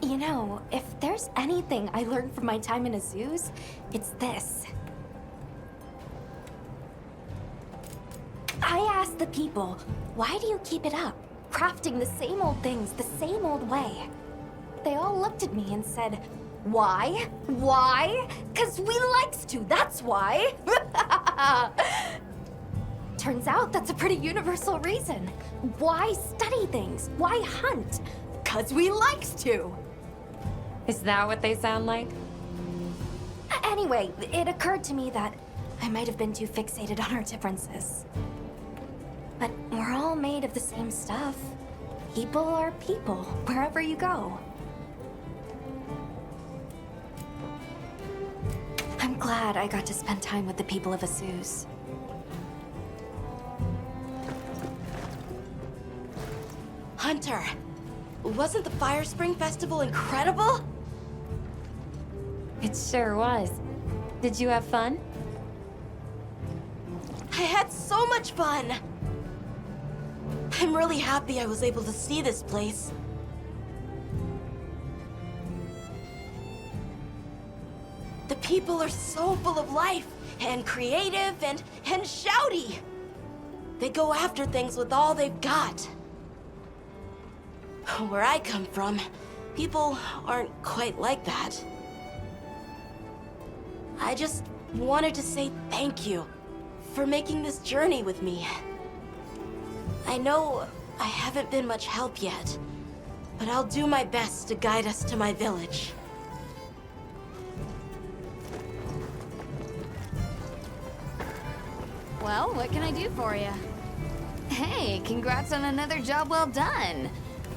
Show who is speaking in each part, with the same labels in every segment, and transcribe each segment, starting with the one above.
Speaker 1: You know, if there's anything I learned from my time in a zoos, it's this. I asked the people, why do you keep it up? Crafting the same old things the same old way. They all looked at me and said, why? Why? 'Cause we likes to, that's why. Turns out that's a pretty universal reason. Why study things? Why hunt? 'Cause we likes to.
Speaker 2: Is that what they sound like?
Speaker 1: Anyway, it occurred to me that I might have been too fixated on our differences. But we're all made of the same stuff. People are people, wherever you go. I'm glad I got to spend time with the people of Asus.
Speaker 3: Hunter, wasn't the Fire Spring Festival incredible?
Speaker 2: It sure was. Did you have fun?
Speaker 3: I had so much fun! I'm really happy I was able to see this place. The people are so full of life, and creative, and shouty! They go after things with all they've got. Where I come from, people aren't quite like that. I just wanted to say thank you for making this journey with me. I know I haven't been much help yet, but I'll do my best to guide us to my village.
Speaker 4: Well, what can I do for you? Hey, congrats on another job well done.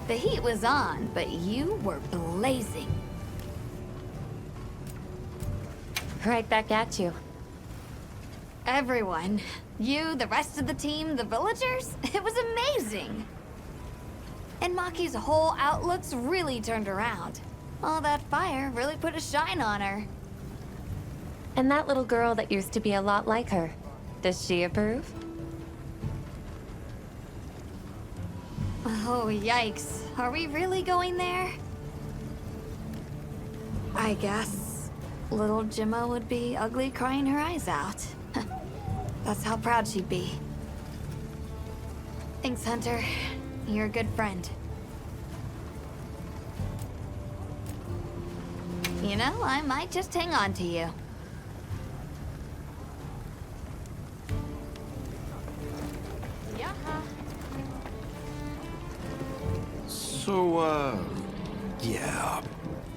Speaker 4: The heat was on, but you were blazing.
Speaker 2: Right back at you.
Speaker 4: Everyone. You, the rest of the team, the villagers? It was amazing! And Maki's whole outlook's really turned around. All that fire really put a shine on her.
Speaker 2: And that little girl that used to be a lot like her. Does she approve?
Speaker 4: Oh, yikes. Are we really going there? I guess little Gemma would be ugly crying her eyes out. That's how proud she'd be. Thanks, Hunter. You're a good friend. You know, I might just hang on to you.
Speaker 5: So, yeah.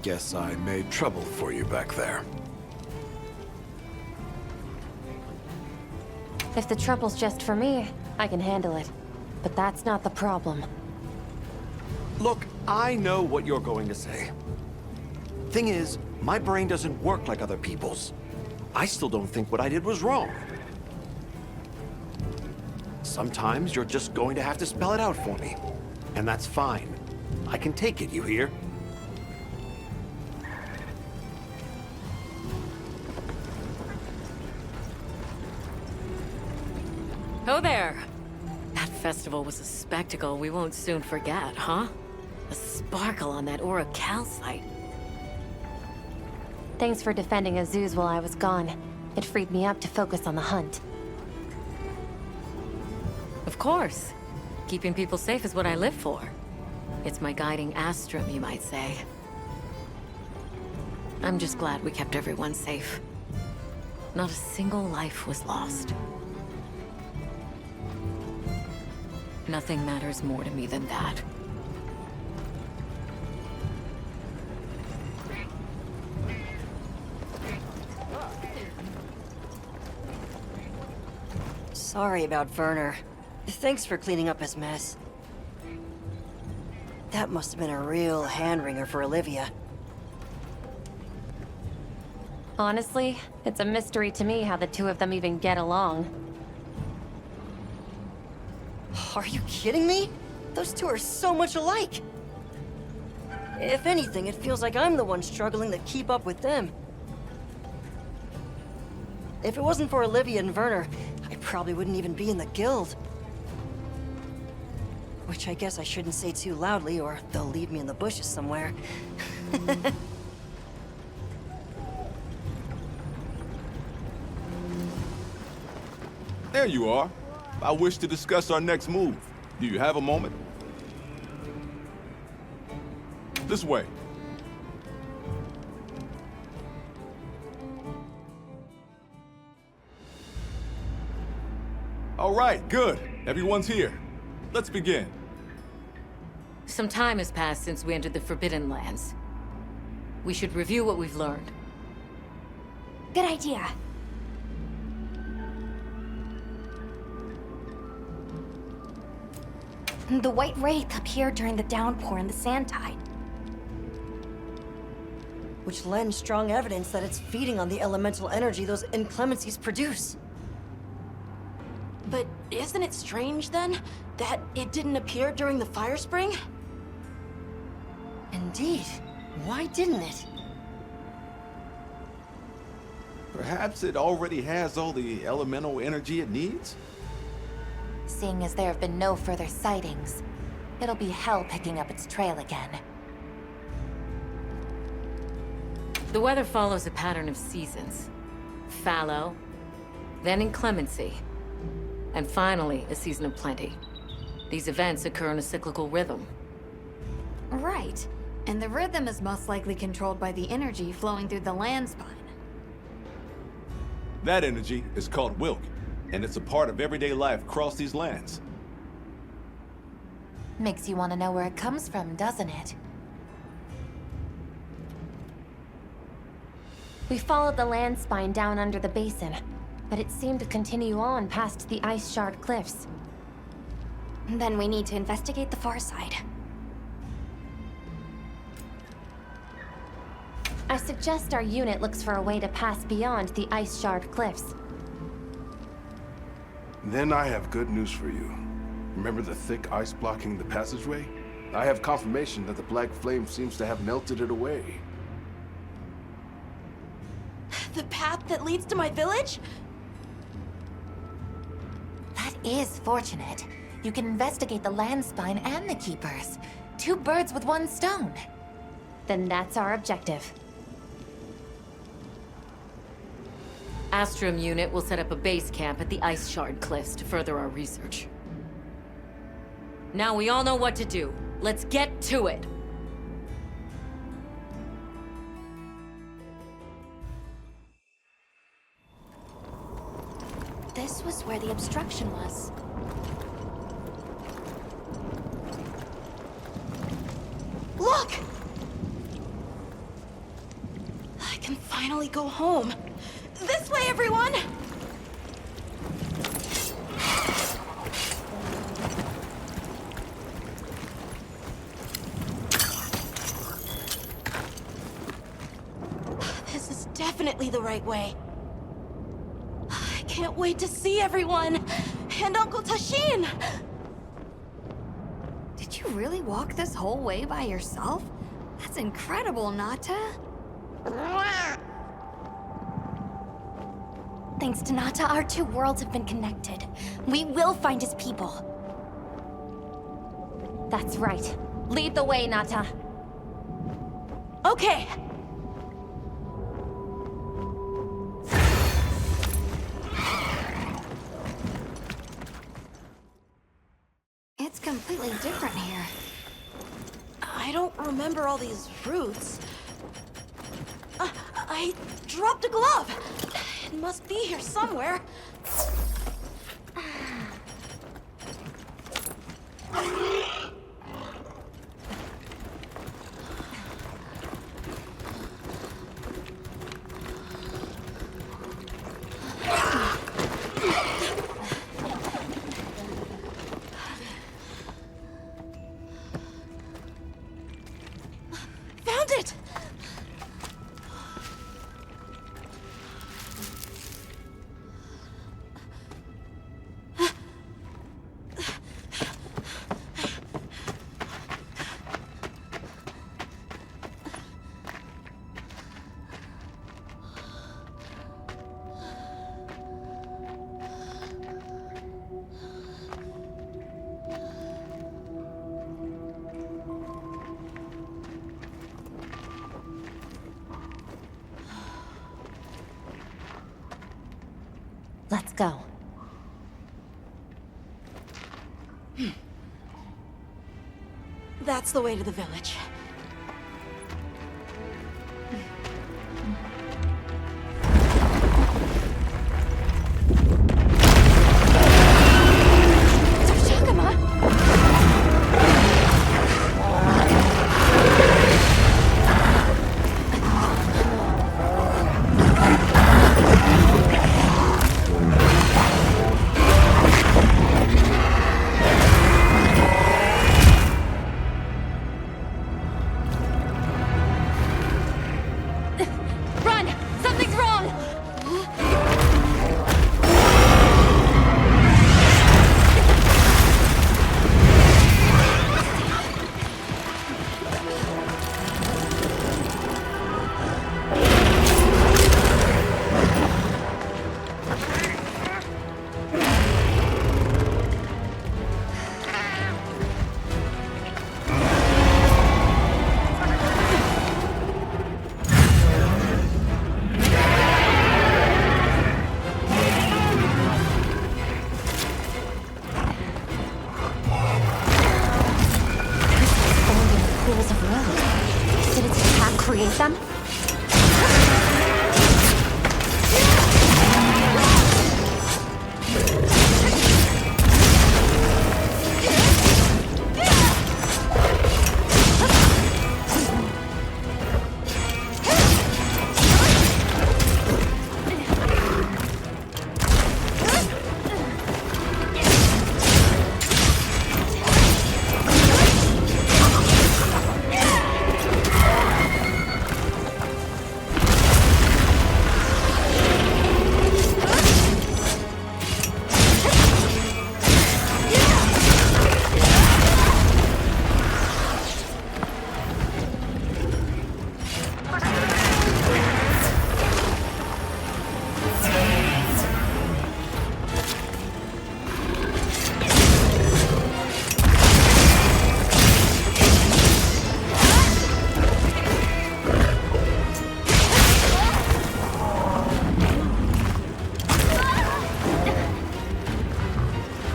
Speaker 5: Guess I made trouble for you back there.
Speaker 2: If the trouble's just for me, I can handle it. But that's not the problem.
Speaker 5: Look, I know what you're going to say. Thing is, my brain doesn't work like other people's. I still don't think what I did was wrong. Sometimes you're just going to have to spell it out for me. And that's fine. I can take it, you hear?
Speaker 6: Oh there! That festival was a spectacle we won't soon forget, huh? The sparkle on that aura calcite.
Speaker 2: Thanks for defending Azuz while I was gone. It freed me up to focus on the hunt.
Speaker 6: Of course. Keeping people safe is what I live for. It's my guiding astrum, you might say. I'm just glad we kept everyone safe. Not a single life was lost. Nothing matters more to me than that.
Speaker 7: Sorry about Werner. Thanks for cleaning up his mess. That must have been a real hand-wringer for Olivia.
Speaker 2: Honestly, it's a mystery to me how the two of them even get along.
Speaker 7: Are you kidding me? Those two are so much alike! If anything, it feels like I'm the one struggling to keep up with them. If it wasn't for Olivia and Werner, I probably wouldn't even be in the guild. Which I guess I shouldn't say too loudly, or they'll leave me in the bushes somewhere.
Speaker 8: There you are. I wish to discuss our next move. Do you have a moment? This way. All right, good. Everyone's here. Let's begin.
Speaker 6: Some time has passed since we entered the Forbidden Lands. We should review what we've learned.
Speaker 1: Good idea. The white wraith appeared during the downpour and the sand tide.
Speaker 7: Which lends strong evidence that it's feeding on the elemental energy those inclemencies produce.
Speaker 3: But isn't it strange, then, that it didn't appear during the fire spring?
Speaker 7: Indeed. Why didn't it?
Speaker 8: Perhaps it already has all the elemental energy it needs?
Speaker 2: Seeing as there have been no further sightings, it'll be hell picking up its trail again.
Speaker 6: The weather follows a pattern of seasons. Fallow, then inclemency, and finally a season of plenty. These events occur in a cyclical rhythm.
Speaker 4: Right. And the rhythm is most likely controlled by the energy flowing through the land spine.
Speaker 8: That energy is called Wilk, and it's a part of everyday life across these lands.
Speaker 2: Makes you want to know where it comes from, doesn't it? We followed the land spine down under the basin, but it seemed to continue on past the ice shard cliffs.
Speaker 1: Then we need to investigate the far side.
Speaker 2: I suggest our unit looks for a way to pass beyond the ice shard cliffs.
Speaker 9: Then I have good news for you. Remember the thick ice blocking the passageway? I have confirmation that the black flame seems to have melted it away.
Speaker 3: The path that leads to my village?
Speaker 2: That is fortunate. You can investigate the land spine and the keepers. 2 birds with 1 stone. Then that's our objective.
Speaker 6: Astrum unit will set up a base camp at the Ice Shard Cliffs to further our research. Now we all know what to do. Let's get to it!
Speaker 1: This was where the obstruction was.
Speaker 3: Look! I can finally go home. This way, everyone! This is definitely the right way. I can't wait to see everyone! And Uncle Tashin!
Speaker 4: Did you really walk this whole way by yourself? That's incredible, Nata.
Speaker 1: Thanks to Nata, our 2 worlds have been connected. We will find his people.
Speaker 2: That's right. Lead the way, Nata.
Speaker 3: Okay!
Speaker 4: It's completely different here.
Speaker 3: I don't remember all these roots. I dropped a glove. It must be here somewhere. Found it!
Speaker 2: Let's go.
Speaker 3: That's the way to the village.
Speaker 2: Run! Something's wrong! Pools of will. Did its attack create them?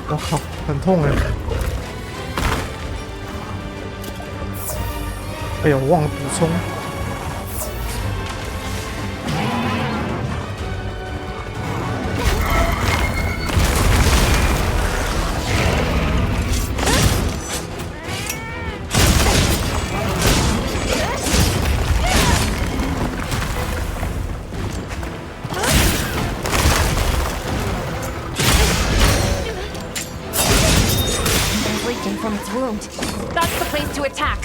Speaker 10: Oh, 靠，很痛哎！哎呦，我忘了补充。
Speaker 2: From its wound. That's the place to attack.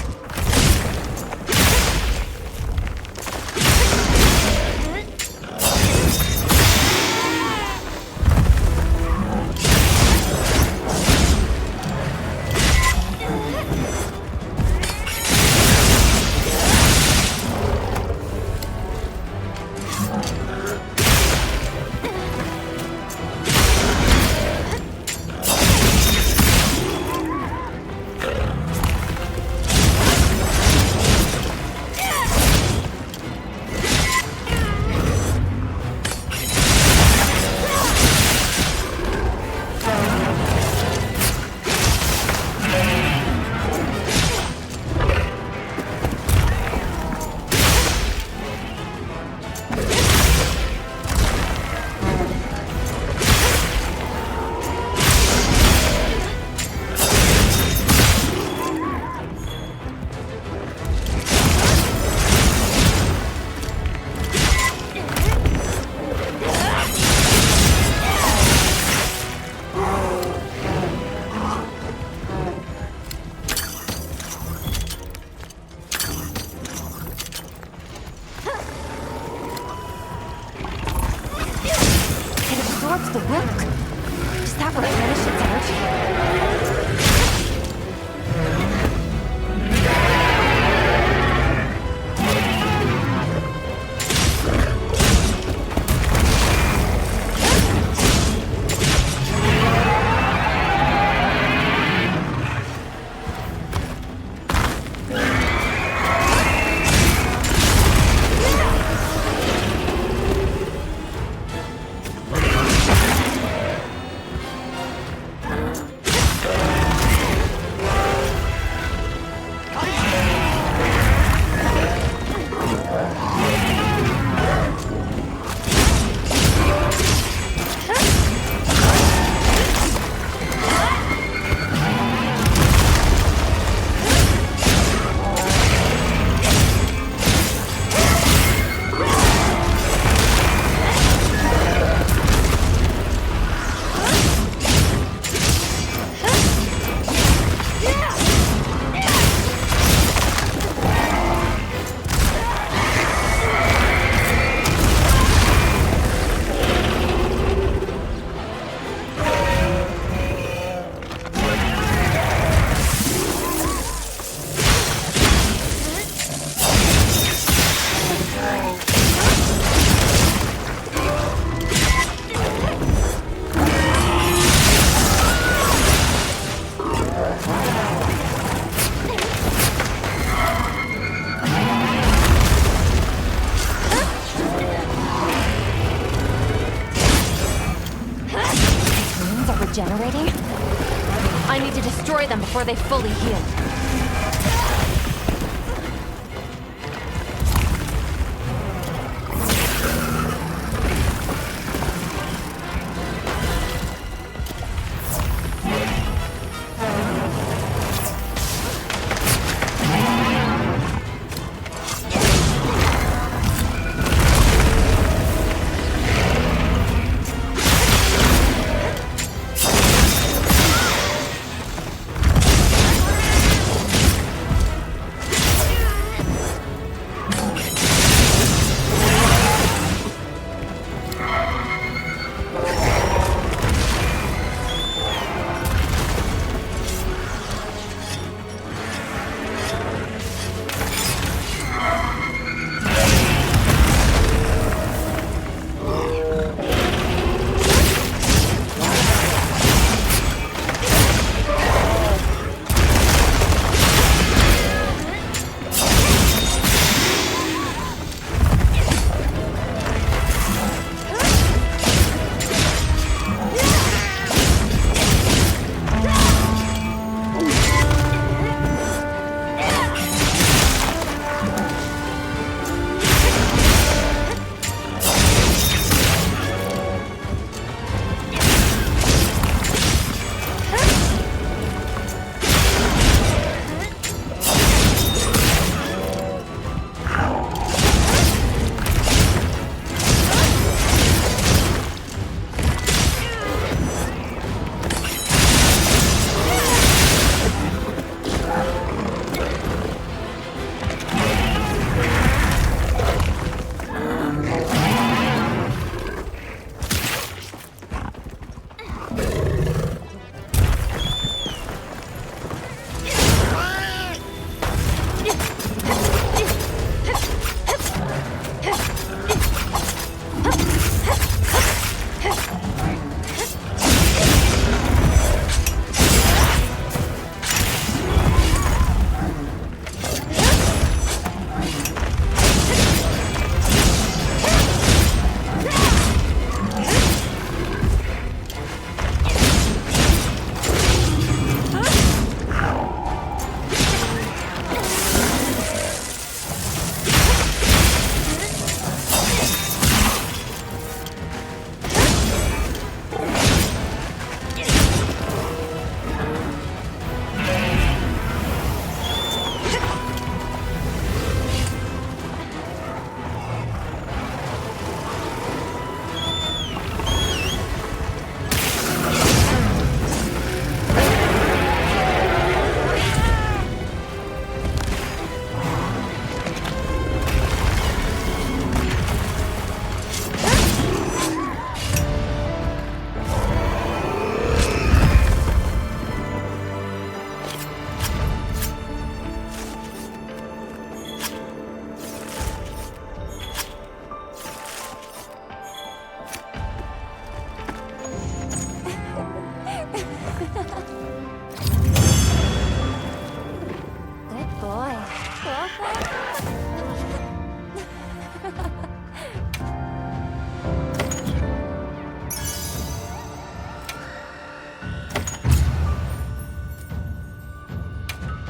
Speaker 2: before they fully heal.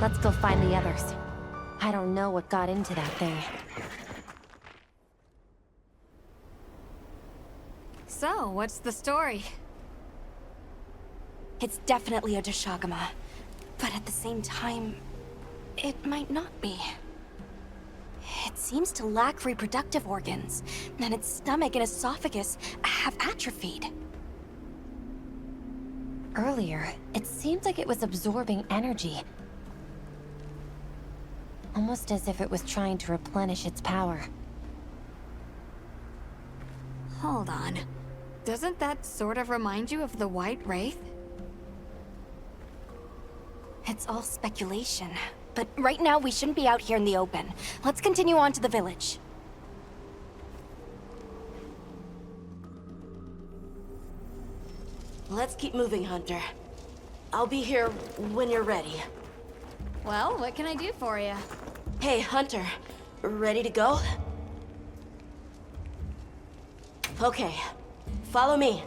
Speaker 2: Let's go find the others. I don't know what got into that thing.
Speaker 4: So, what's the story?
Speaker 1: It's definitely a Dashagama. But at the same time, it might not be. It seems to lack reproductive organs, and its stomach and esophagus have atrophied.
Speaker 2: Earlier, it seemed like it was absorbing energy. Almost as if it was trying to replenish its power.
Speaker 4: Hold on. Doesn't that sort of remind you of the White Wraith?
Speaker 1: It's all speculation. But right now, we shouldn't be out here in the open. Let's continue on to the village.
Speaker 3: Let's keep moving, Hunter. I'll be here when you're ready.
Speaker 4: Well, what can I do for you?
Speaker 3: Hey, Hunter. Ready to go? Okay. Follow me.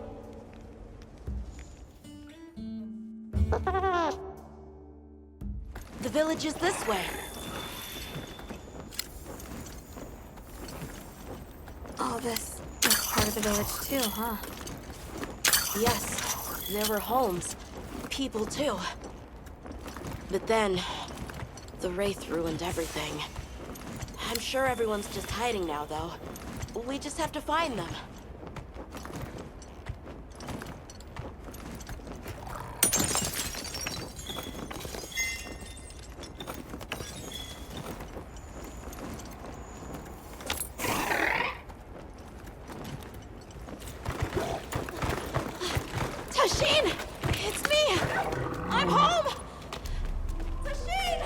Speaker 3: The village is this way.
Speaker 4: All this was part of the village too, huh?
Speaker 3: Yes, there were homes. People too. But then, the Wraith ruined everything. I'm sure everyone's just hiding now, though. We just have to find them. Tashin! It's me! I'm home! Tashin!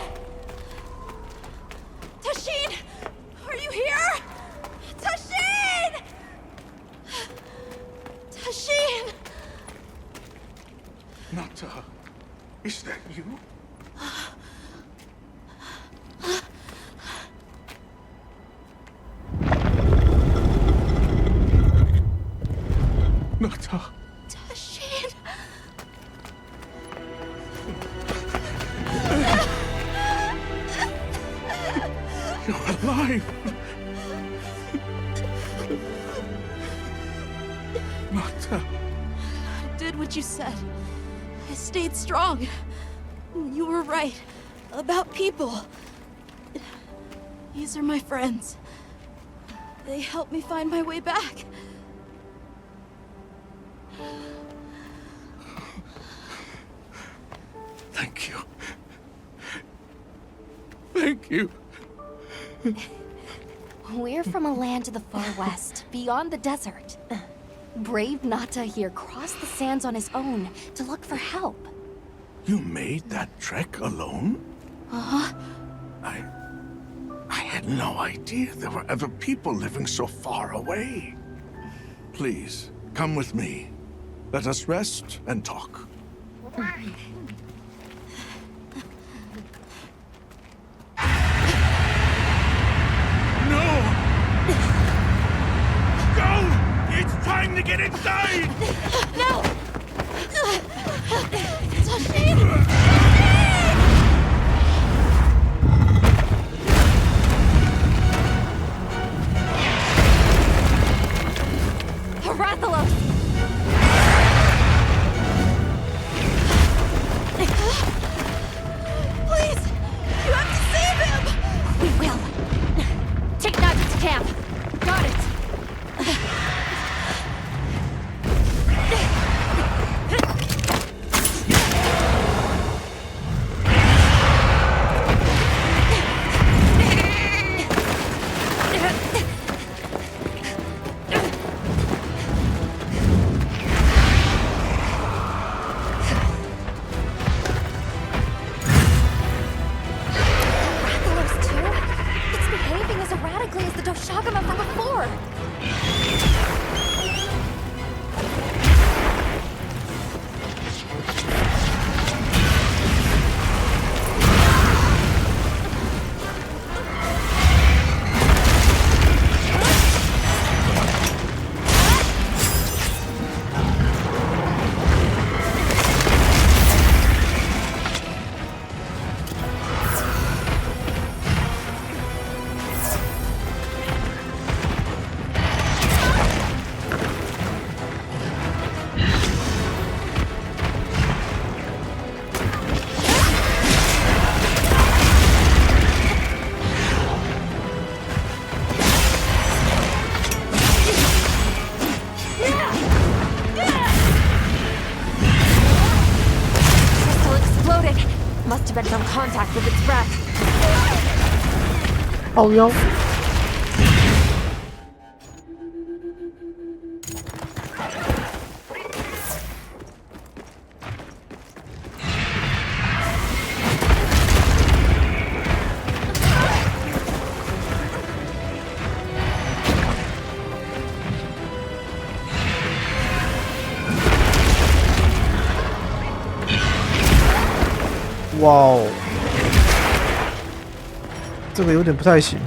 Speaker 3: Tashin! Are you here? Tashin! Tashin!
Speaker 9: Nata, is that you? Nata.
Speaker 3: Tashin!
Speaker 9: You're alive! Nata.
Speaker 3: I did what you said. I stayed strong. You were right. About people. These are my friends. They helped me find my way back.
Speaker 9: Thank you. Thank you.
Speaker 1: We're from a land to the far west, beyond the desert. Brave Nata here crossed the sands on his own to look for help.
Speaker 9: You made that trek alone?
Speaker 3: Uh-huh.
Speaker 9: I had no idea there were other people living so far away. Please, come with me. Let us rest and talk. No! Go! It's time to get inside!
Speaker 3: No! Tashin!
Speaker 1: Rathalos!
Speaker 3: Please! You have to save him!
Speaker 1: We will. Take Nata to camp. Got it. Rathalos too? It's behaving as erratically as the Doshagama from before. Crystal exploded. Must have been from contact with its breath.
Speaker 10: 靠腰。哇哦，这个有点不太行。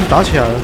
Speaker 10: 们打起来了。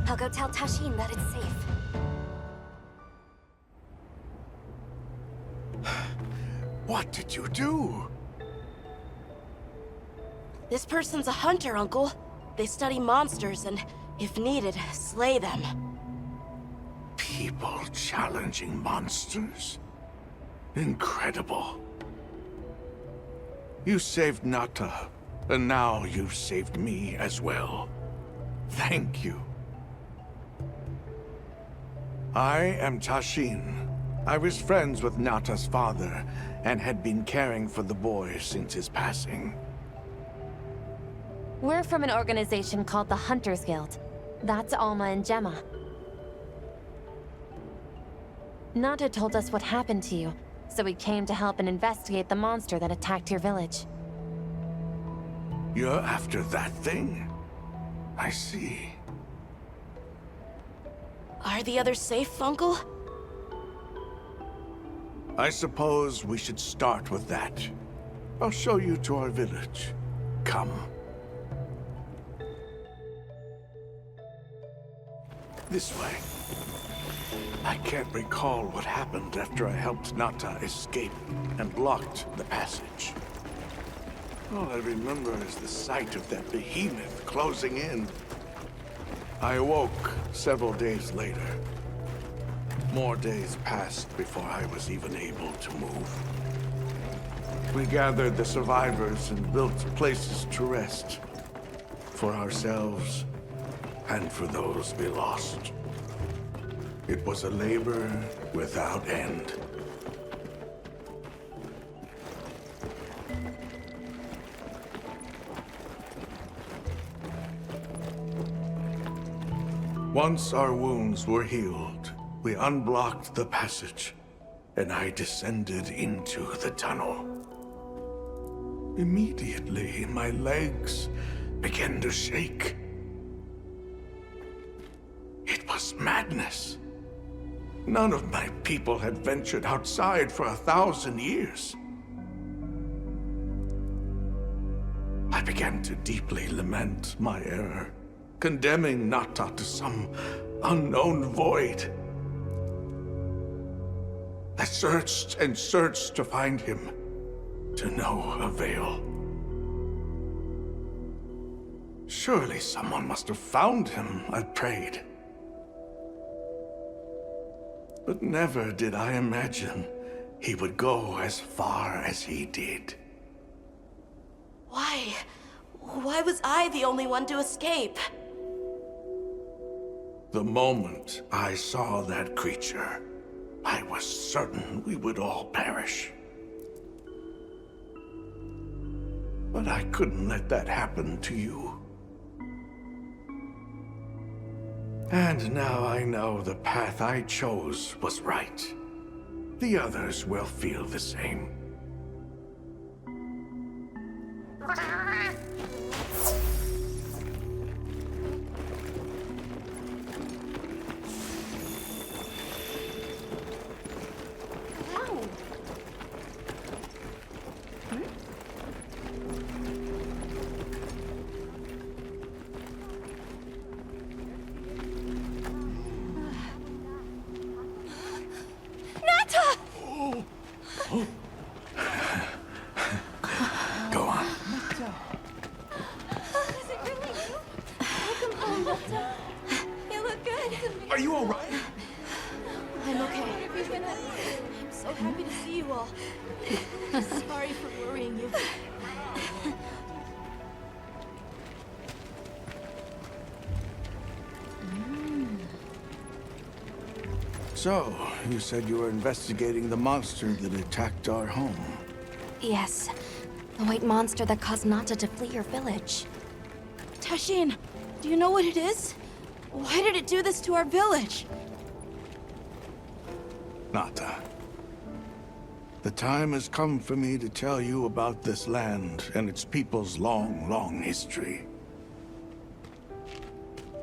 Speaker 1: I'll go tell Tashin that it's safe.
Speaker 9: What did you do?
Speaker 3: This person's a hunter, Uncle. They study monsters and, if needed, slay them.
Speaker 9: People challenging monsters? Incredible. You saved Nata, and now you've saved me as well. Thank you. I am Tashin. I was friends with Nata's father, and had been caring for the boy since his passing.
Speaker 2: We're from an organization called the Hunters Guild. That's Alma and Gemma. Nata told us what happened to you, so we came to help and investigate the monster that attacked your village.
Speaker 9: You're after that thing? I see.
Speaker 3: Are the others safe, Uncle?
Speaker 9: I suppose we should start with that. I'll show you to our village. Come.
Speaker 10: 这个有点不太行。哇哦，这个有点不太喜欢。 How come tell Tashin that it's safe?
Speaker 9: 'I'll show you to our village. I'll show you to our village. Come. This way. I can't recall what happened after I helped Nata escape and blocked the passage. All I remember is the sight of that behemoth closing in. I awoke several days later. More days passed before I was even able to move. We gathered the survivors and built places to rest. For ourselves and for those we lost. It was a labor without end. Once our wounds were healed, we unblocked the passage, and I descended into the tunnel. Immediately, my legs began to shake. It was madness. None of my people had ventured outside for 1,000 years. I began to deeply lament my error, condemning Nata to some unknown void. I searched and searched to find him, to no avail. Surely someone must have found him, I prayed. But never did I imagine he would go as far as he did.
Speaker 3: Why? Why was I the only one to escape?
Speaker 9: The moment I saw that creature, I was certain we would all perish. But I couldn't let that happen to you. And now I know the path I chose was right. The others will feel the same. Go on.
Speaker 1: Is it really you? Welcome home, Nata. You look good.
Speaker 5: Are you all right?
Speaker 3: I'm okay. I'm so happy to see you all. Sorry for worrying you.
Speaker 9: So, you said you were investigating the monster that attacked our home.
Speaker 1: Yes. The white monster that caused Nata to flee your village.
Speaker 3: Tashin, do you know what it is? Why did it do this to our village?
Speaker 9: Nata. The time has come for me to tell you about this land and its people's long, long history.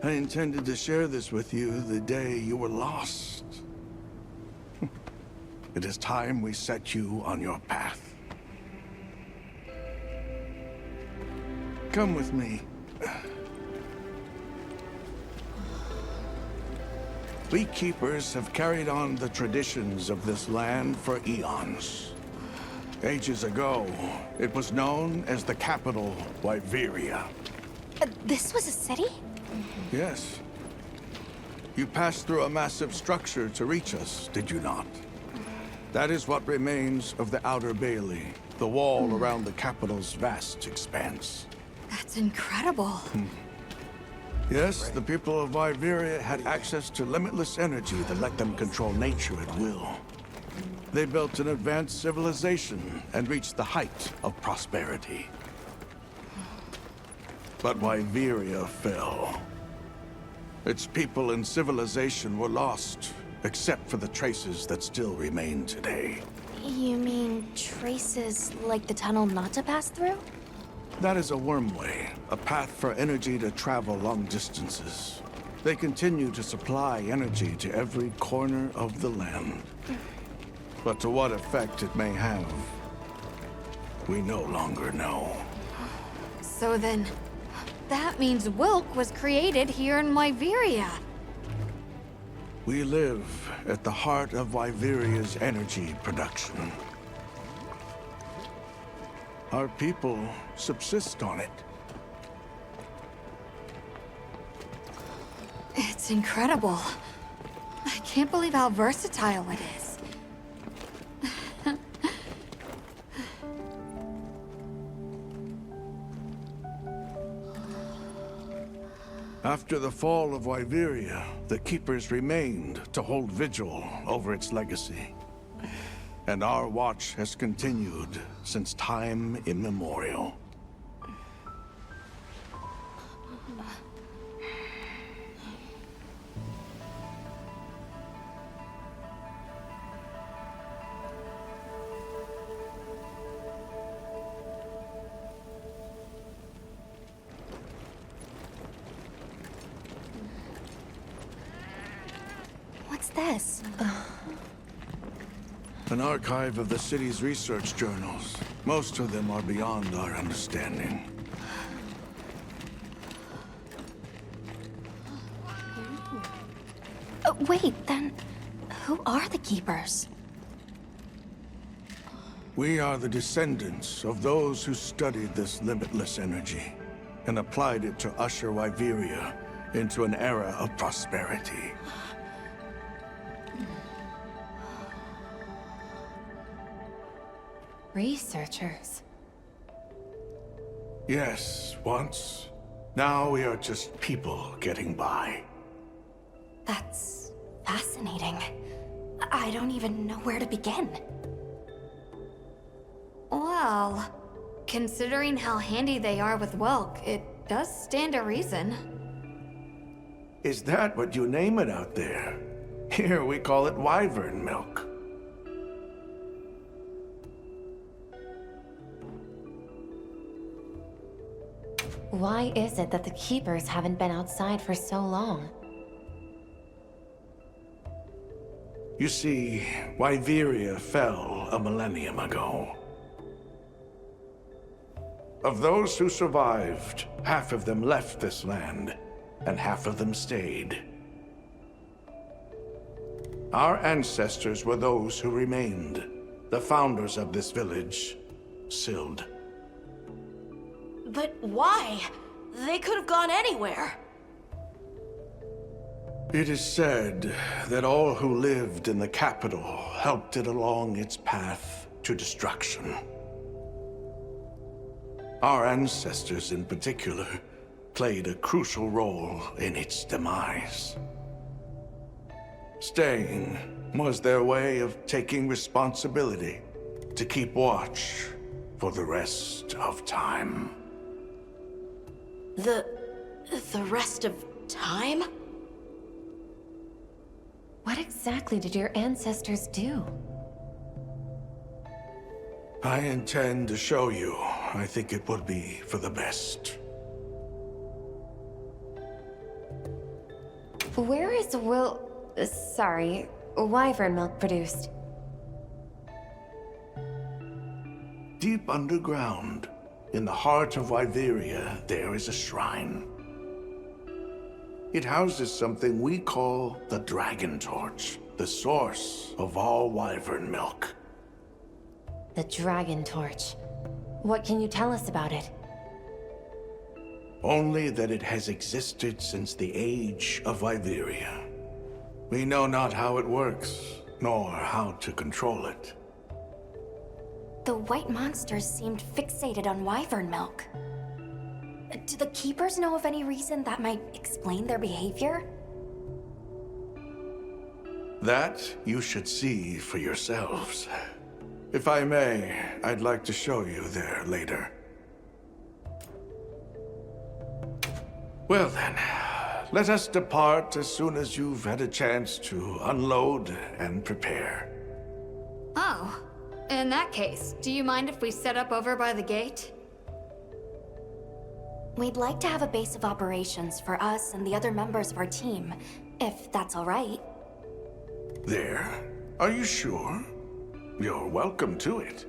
Speaker 9: I intended to share this with you the day you were lost. It is time we set you on your path. Come with me. Beekeepers have carried on the traditions of this land for eons. Ages ago, it was known as the capital, Wyveria.
Speaker 1: This was a city?
Speaker 9: Yes. You passed through a massive structure to reach us, did you not? That is what remains of the Outer Bailey, the wall around the capital's vast expanse.
Speaker 1: That's incredible.
Speaker 9: Yes, the people of Wyveria had access to limitless energy that let them control nature at will. They built an advanced civilization and reached the height of prosperity. But Wyveria fell. Its people and civilization were lost, except for the traces that still remain today.
Speaker 1: You mean traces like the tunnel Nata passed through?
Speaker 9: That is a wormway, a path for energy to travel long distances. They continue to supply energy to every corner of the land. But to what effect it may have, we no longer know.
Speaker 4: So then, that means Wilk was created here in Wyveria.
Speaker 9: We live at the heart of Wyveria's energy production. Our people subsist on it.
Speaker 4: It's incredible. I can't believe how versatile it is.
Speaker 9: After the fall of Wyveria, the Keepers remained to hold vigil over its legacy. And our watch has continued since time immemorial.
Speaker 1: What's this?
Speaker 9: An archive of the city's research journals. Most of them are beyond our understanding.
Speaker 1: Wait, then who are the Keepers?
Speaker 9: We are the descendants of those who studied this limitless energy and applied it to usher Wyveria into an era of prosperity.
Speaker 2: Researchers.
Speaker 9: Yes, once. Now we are just people getting by.
Speaker 1: That's fascinating. I don't even know where to begin.
Speaker 4: Well, considering how handy they are with Welk, it does stand to reason.
Speaker 9: Is that what you name it out there? Here we call it wyvern milk.
Speaker 2: Why is it that the Keepers haven't been outside for so long?
Speaker 9: You see, Wyveria fell a millennium ago. Of those who survived, half of them left this land, and half of them stayed. Our ancestors were those who remained, the founders of this village, Sild.
Speaker 3: But why? They could have gone anywhere.
Speaker 9: It is said that all who lived in the capital helped it along its path to destruction. Our ancestors in particular played a crucial role in its demise. Staying was their way of taking responsibility to keep watch for the rest of time.
Speaker 3: The rest of time?
Speaker 2: What exactly did your ancestors do?
Speaker 9: I intend to show you. I think it would be for the best.
Speaker 2: Where is wyvern milk produced?
Speaker 9: Deep underground, in the heart of Wyveria, there is a shrine. It houses something we call the Dragon Torch, the source of all wyvern milk.
Speaker 2: The Dragon Torch. What can you tell us about it?
Speaker 9: Only that it has existed since the age of Wyveria. We know not how it works, nor how to control it.
Speaker 1: The white monsters seemed fixated on wyvern milk. Do the Keepers know of any reason that might explain their behavior?
Speaker 9: That you should see for yourselves. If I may, I'd like to show you there later. Well then, let us depart as soon as you've had a chance to unload and prepare.
Speaker 4: Oh, in that case, do you mind if we set up over by the gate?
Speaker 1: We'd like to have a base of operations for us and the other members of our team, if that's all right.
Speaker 9: There? Are you sure? You're welcome to it.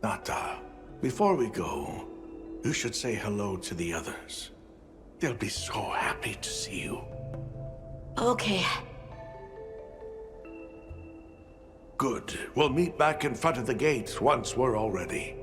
Speaker 9: Nata, before we go, you should say hello to the others. They'll be so happy to see you.
Speaker 3: Okay.
Speaker 9: Good. We'll meet back in front of the gate once we're all ready.